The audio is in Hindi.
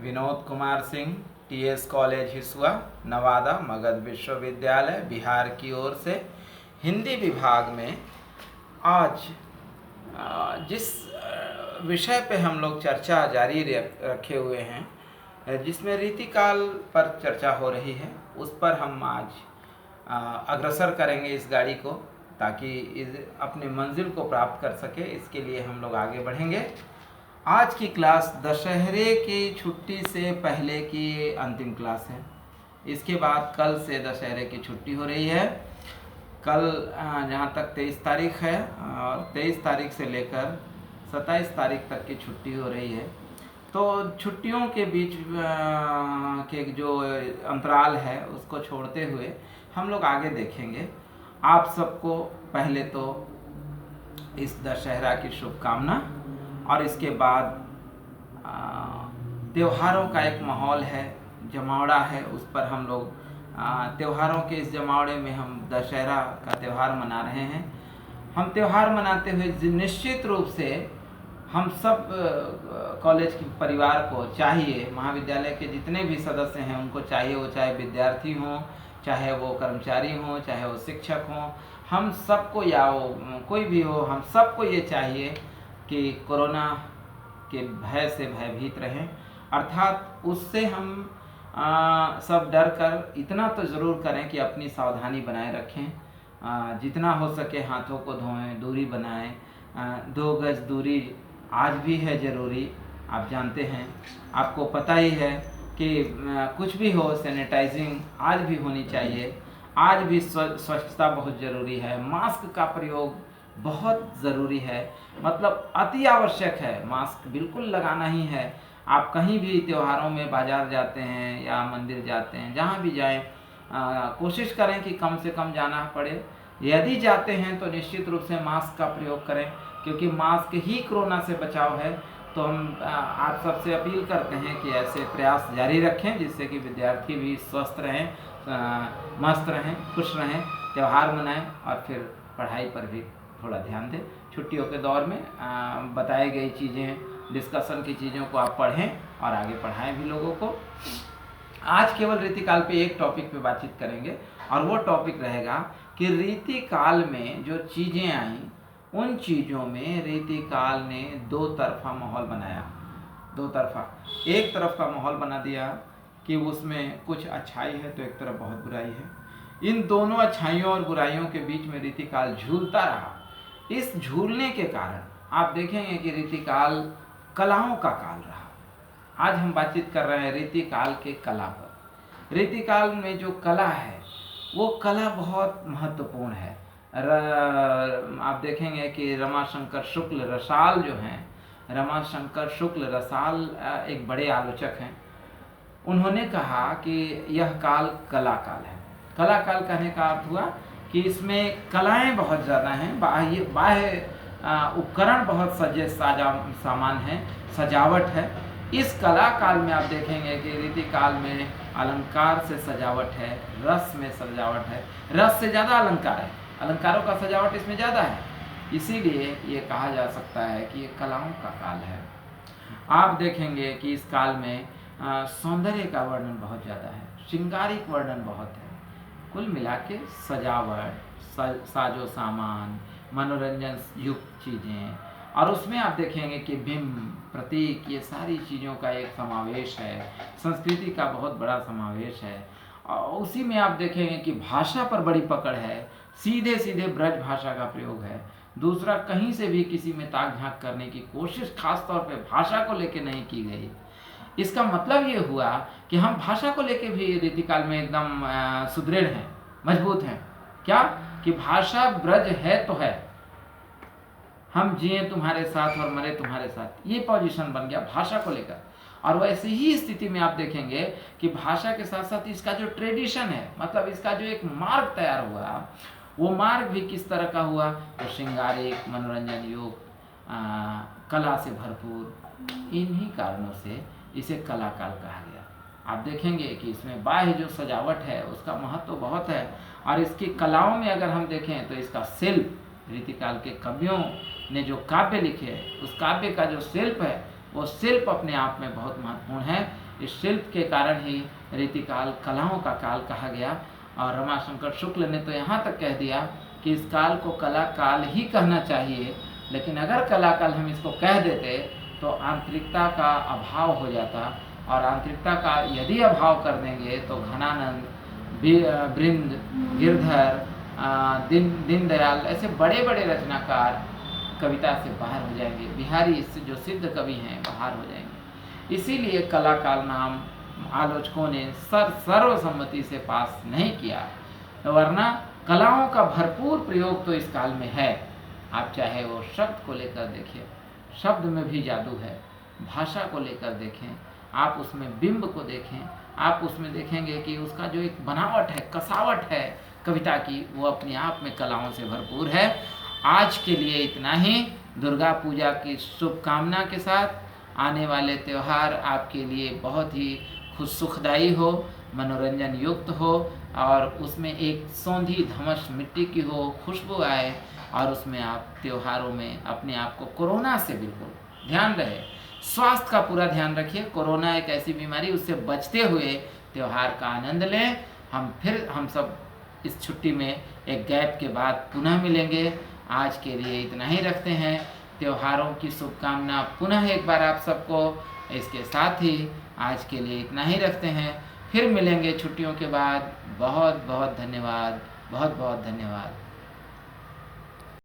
विनोद कुमार सिंह, टीएस कॉलेज हिसुआ, नवादा, मगध विश्वविद्यालय, बिहार की ओर से हिंदी विभाग में आज जिस विषय पे हम लोग चर्चा जारी रखे हुए हैं, जिसमें रीतिकाल पर चर्चा हो रही है, उस पर हम आज अग्रसर करेंगे इस गाड़ी को, ताकि अपने मंजिल को प्राप्त कर सके। इसके लिए हम लोग आगे बढ़ेंगे। आज की क्लास दशहरे की छुट्टी से पहले की अंतिम क्लास है। इसके बाद कल से दशहरे की छुट्टी हो रही है। कल जहाँ तक 23 तारीख है और 23 तारीख से लेकर 27 तारीख तक की छुट्टी हो रही है। तो छुट्टियों के बीच के जो अंतराल है उसको छोड़ते हुए हम लोग आगे देखेंगे। आप सबको पहले तो इस दशहरा की शुभकामना, और इसके बाद त्योहारों का एक माहौल है, जमावड़ा है, उस पर हम लोग त्योहारों के इस जमावड़े में हम दशहरा का त्यौहार मना रहे हैं। हम त्यौहार मनाते हुए निश्चित रूप से हम सब कॉलेज के परिवार को चाहिए, महाविद्यालय के जितने भी सदस्य हैं उनको चाहिए, वो चाहे विद्यार्थी हों, चाहे वो कर्मचारी हों, चाहे वो शिक्षक हों, हम सबको, या वो कोई भी हो, हम सबको ये चाहिए कि कोरोना के भय से भयभीत रहें। अर्थात उससे हम सब डर कर इतना तो ज़रूर करें कि अपनी सावधानी बनाए रखें। जितना हो सके हाथों को धोएं, दूरी बनाएं। 2 गज दूरी आज भी है ज़रूरी। आप जानते हैं, आपको पता ही है कि कुछ भी हो, सैनिटाइजिंग आज भी होनी चाहिए। आज भी स्वच्छता बहुत ज़रूरी है। मास्क का प्रयोग बहुत ज़रूरी है, मतलब अति आवश्यक है। मास्क बिल्कुल लगाना ही है। आप कहीं भी त्योहारों में बाज़ार जाते हैं या मंदिर जाते हैं, जहाँ भी जाएं, कोशिश करें कि कम से कम जाना पड़े। यदि जाते हैं तो निश्चित रूप से मास्क का प्रयोग करें, क्योंकि मास्क ही कोरोना से बचाव है। तो हम आप सबसे अपील करते हैं कि ऐसे प्रयास जारी रखें, जिससे कि विद्यार्थी भी स्वस्थ रहें, मस्त रहें, खुश रहें, त्यौहार मनाएं और फिर पढ़ाई पर भी थोड़ा ध्यान दें। छुट्टियों के दौर में बताई गई चीज़ें, डिस्कशन की चीज़ों को आप पढ़ें और आगे पढ़ाएं भी लोगों को। आज केवल रीतिकाल पे एक टॉपिक पे बातचीत करेंगे, और वो टॉपिक रहेगा कि रीतिकाल में जो चीज़ें आईं, उन चीज़ों में रीतिकाल ने 2 तरफा माहौल बनाया। 2 तरफा, एक तरफ का माहौल बना दिया कि उसमें कुछ अच्छाई है तो एक तरफ बहुत बुराई है। इन दोनों अच्छाइयों और बुराइयों के बीच में रीतिकाल झूलता रहा। इस झूलने के कारण आप देखेंगे कि रीतिकाल कलाओं का काल रहा। आज हम बातचीत कर रहे हैं रीतिकाल के कला पर। रीतिकाल में जो कला है, वो कला बहुत महत्वपूर्ण है। आप देखेंगे कि रमाशंकर शुक्ल रसाल जो हैं, रमाशंकर शुक्ल रसाल एक बड़े आलोचक हैं। उन्होंने कहा कि यह काल कला काल है। कला काल कहने का अर्थ हुआ कि इसमें कलाएं बहुत ज़्यादा हैं, बाह्य उपकरण बहुत सजे सामान हैं, सजावट है। इस कला काल में आप देखेंगे कि रीतिकाल में अलंकार से सजावट है, रस में सजावट है, रस से ज़्यादा अलंकार है, अलंकारों का सजावट इसमें ज़्यादा है। इसीलिए ये कहा जा सकता है कि ये कलाओं का काल है। आप देखेंगे कि इस काल में सौंदर्य का वर्णन बहुत ज़्यादा है, श्रृंगारिक वर्णन बहुत है। कुल मिला के सजावट, साजो सामान, मनोरंजन युक्त चीज़ें, और उसमें आप देखेंगे कि बिंब, प्रतीक, ये सारी चीज़ों का एक समावेश है। संस्कृति का बहुत बड़ा समावेश है। और उसी में आप देखेंगे कि भाषा पर बड़ी पकड़ है। सीधे सीधे ब्रज भाषा का प्रयोग है। दूसरा, कहीं से भी किसी में ताक झांक करने की कोशिश खास तौर पे भाषा को लेके नहीं की गई। इसका मतलब ये हुआ कि हम भाषा को लेके भी रीतिकाल में एकदम सुदृढ़ हैं, मजबूत हैं। क्या कि भाषा ब्रज है तो है, हम जिए तुम्हारे साथ और मरे तुम्हारे साथ, ये पोजीशन बन गया भाषा को लेकर। और वैसे ही स्थिति में आप देखेंगे कि भाषा के साथ साथ इसका जो ट्रेडिशन है, मतलब इसका जो एक मार्ग तैयार हुआ, वो मार्ग भी किस तरह का हुआ, तो श्रृंगारिक, मनोरंजन युक्त, कला से भरपूर। इन्हीं कारणों से इसे कला काल कहा गया। आप देखेंगे कि इसमें बाह्य जो सजावट है उसका महत्व तो बहुत है, और इसकी कलाओं में अगर हम देखें तो इसका शिल्प, रीतिकाल के कवियों ने जो काव्य लिखे, उस काव्य का जो शिल्प है, वो शिल्प अपने आप में बहुत महत्वपूर्ण है। इस शिल्प के कारण ही रीतिकाल कलाओं का काल कहा गया। और रमाशंकर शुक्ल ने तो यहाँ तक कह दिया कि इस काल को कला काल ही कहना चाहिए, लेकिन अगर कला काल हम इसको कह देते तो आंतरिकता का अभाव हो जाता, और आंतरिकता का यदि अभाव कर देंगे तो घनानंद, बृंद, गिरधर, दीनदयाल ऐसे बड़े बड़े रचनाकार कविता से बाहर हो जाएंगे, बिहारी इससे जो सिद्ध कवि हैं बाहर हो जाएंगे। इसीलिए कला काल नाम आलोचकों ने सर्वसम्मति से पास नहीं किया, वरना कलाओं का भरपूर प्रयोग तो इस काल में है। आप चाहे वो शब्द को लेकर देखिए, शब्द में भी जादू है, भाषा को लेकर देखें, आप उसमें बिंब को देखें, आप उसमें देखेंगे कि उसका जो एक बनावट है, कसावट है कविता की, वो अपने आप में कलाओं से भरपूर है। आज के लिए इतना ही। दुर्गा पूजा की शुभकामना के साथ आने वाले त्यौहार आपके लिए बहुत ही सुखदायी हो, मनोरंजन युक्त हो, और उसमें एक सौंधी धमस मिट्टी की हो, खुशबू आए, और उसमें आप त्योहारों में अपने आप को कोरोना से बिल्कुल ध्यान रहे, स्वास्थ्य का पूरा ध्यान रखिए। कोरोना एक ऐसी बीमारी, उससे बचते हुए त्यौहार का आनंद लें। हम सब इस छुट्टी में एक गैप के बाद पुनः मिलेंगे। आज के लिए इतना ही रखते हैं। त्योहारों की शुभकामना पुनः एक बार आप सबको। इसके साथ ही आज के लिए इतना ही रखते हैं, फिर मिलेंगे छुट्टियों के बाद। बहुत बहुत धन्यवाद, बहुत बहुत धन्यवाद।